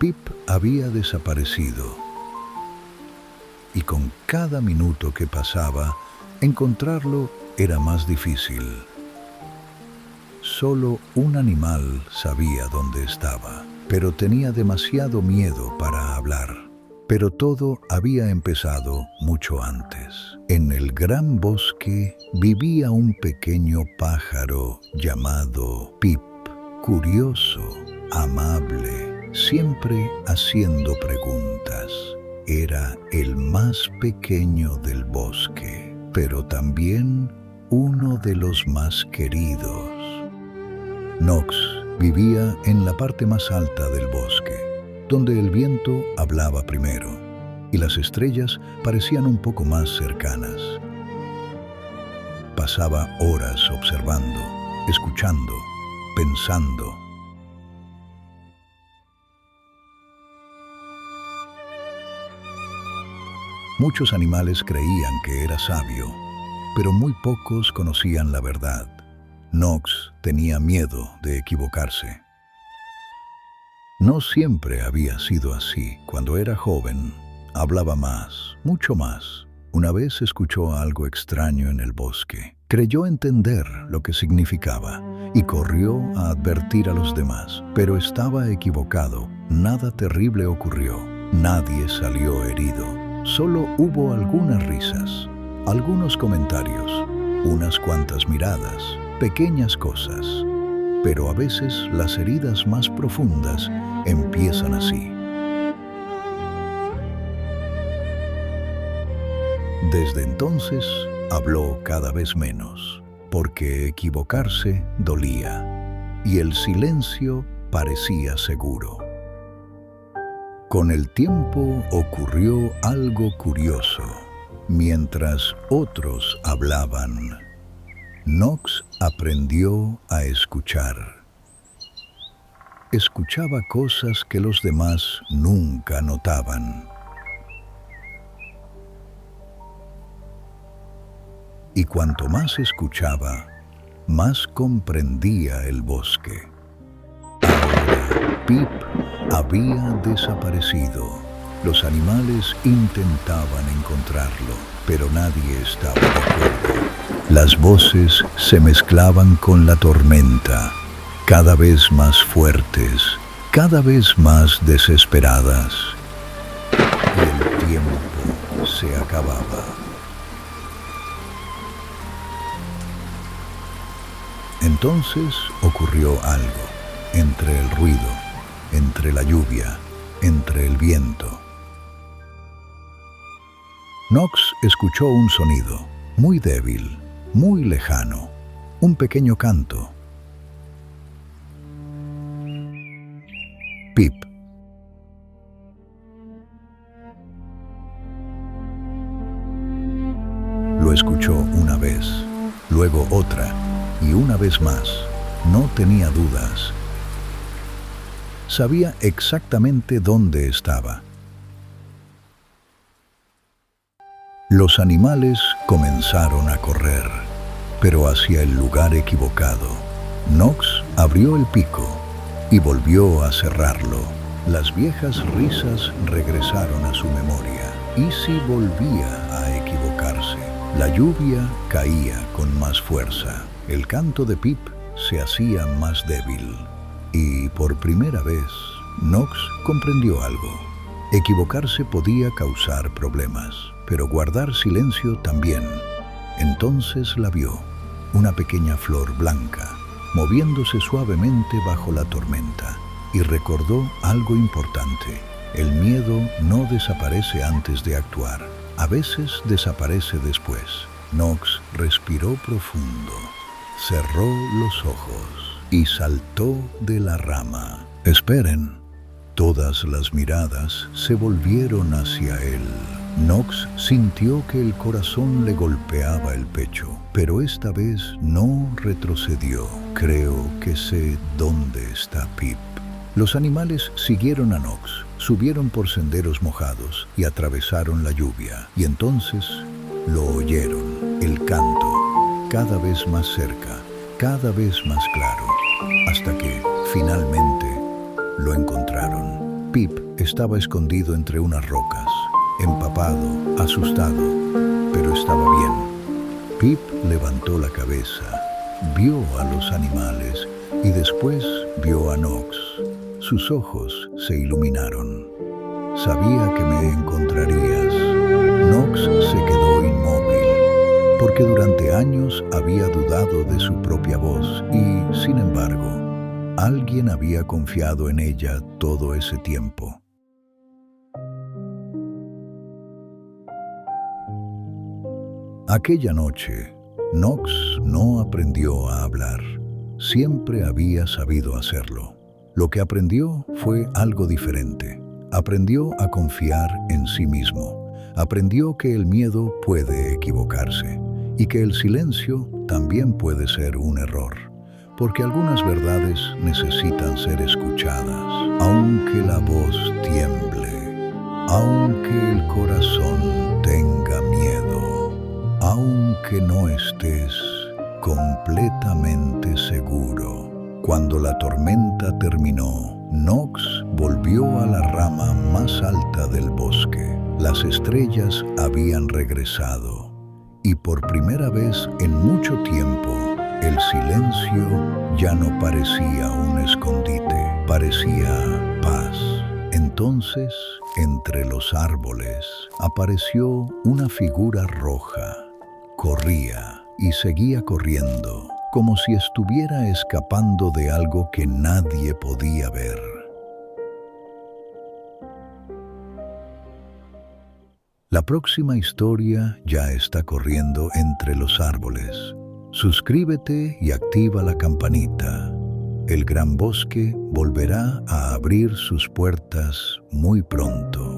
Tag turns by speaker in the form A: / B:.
A: Pip había desaparecido, y con cada minuto que pasaba, encontrarlo era más difícil. Solo un animal sabía dónde estaba, pero tenía demasiado miedo para hablar. Pero todo había empezado mucho antes. En el gran bosque vivía un pequeño pájaro llamado Pip, curioso, amable, siempre haciendo preguntas. Era el más pequeño del bosque, pero también uno de los más queridos. Nox vivía en la parte más alta del bosque, donde el viento hablaba primero y las estrellas parecían un poco más cercanas. Pasaba horas observando, escuchando, pensando. Muchos animales creían que era sabio, pero muy pocos conocían la verdad. Nox tenía miedo de equivocarse. No siempre había sido así. Cuando era joven, hablaba más, mucho más. Una vez escuchó algo extraño en el bosque. Creyó entender lo que significaba y corrió a advertir a los demás. Pero estaba equivocado. Nada terrible ocurrió. Nadie salió herido. Solo hubo algunas risas, algunos comentarios, unas cuantas miradas, pequeñas cosas. Pero a veces las heridas más profundas empiezan así. Desde entonces habló cada vez menos, porque equivocarse dolía y el silencio parecía seguro. Con el tiempo ocurrió algo curioso. Mientras otros hablaban, Nox aprendió a escuchar. Escuchaba cosas que los demás nunca notaban. Y cuanto más escuchaba, más comprendía el bosque. Ahora, Pip había desaparecido. Los animales intentaban encontrarlo, pero nadie estaba de acuerdo. Las voces se mezclaban con la tormenta, cada vez más fuertes, cada vez más desesperadas. Y el tiempo se acababa. Entonces ocurrió algo, entre el ruido, entre la lluvia, entre el viento. Nox escuchó un sonido, muy débil, muy lejano, un pequeño canto. Pip. Lo escuchó una vez, luego otra, y una vez más. No tenía dudas. Sabía exactamente dónde estaba. Los animales comenzaron a correr, pero hacia el lugar equivocado. Nox abrió el pico y volvió a cerrarlo. Las viejas risas regresaron a su memoria. ¿Y si volvía a equivocarse? La lluvia caía con más fuerza. El canto de Pip se hacía más débil. Y por primera vez, Nox comprendió algo. Equivocarse podía causar problemas, pero guardar silencio también. Entonces la vio, una pequeña flor blanca, moviéndose suavemente bajo la tormenta, y recordó algo importante. El miedo no desaparece antes de actuar, a veces desaparece después. Nox respiró profundo, cerró los ojos y saltó de la rama. Esperen. Todas las miradas se volvieron hacia él. Nox sintió que el corazón le golpeaba el pecho, pero esta vez no retrocedió. Creo que sé dónde está Pip. Los animales siguieron a Nox, subieron por senderos mojados y atravesaron la lluvia. Y entonces lo oyeron, el canto, cada vez más cerca, cada vez más claro, hasta que finalmente lo encontraron. Pip estaba escondido entre unas rocas, empapado, asustado, pero estaba bien. Pip levantó la cabeza, vio a los animales y después vio a Nox. Sus ojos se iluminaron. Sabía que me encontrarías. Nox se quedó inmóvil, porque durante años había dudado de su propia voz y, sin embargo, alguien había confiado en ella todo ese tiempo. Aquella noche, Nox no aprendió a hablar. Siempre había sabido hacerlo. Lo que aprendió fue algo diferente. Aprendió a confiar en sí mismo. Aprendió que el miedo puede equivocarse y que el silencio también puede ser un error, porque algunas verdades necesitan ser escuchadas, aunque la voz tiemble, aunque el corazón tenga miedo, aunque no estés completamente seguro. Cuando la tormenta terminó, Nox volvió a la rama más alta del bosque. Las estrellas habían regresado y por primera vez en mucho tiempo, el silencio ya no parecía un escondite, parecía paz. Entonces, entre los árboles, apareció una figura roja. Corría y seguía corriendo, como si estuviera escapando de algo que nadie podía ver. La próxima historia ya está corriendo entre los árboles. Suscríbete y activa la campanita. El gran bosque volverá a abrir sus puertas muy pronto.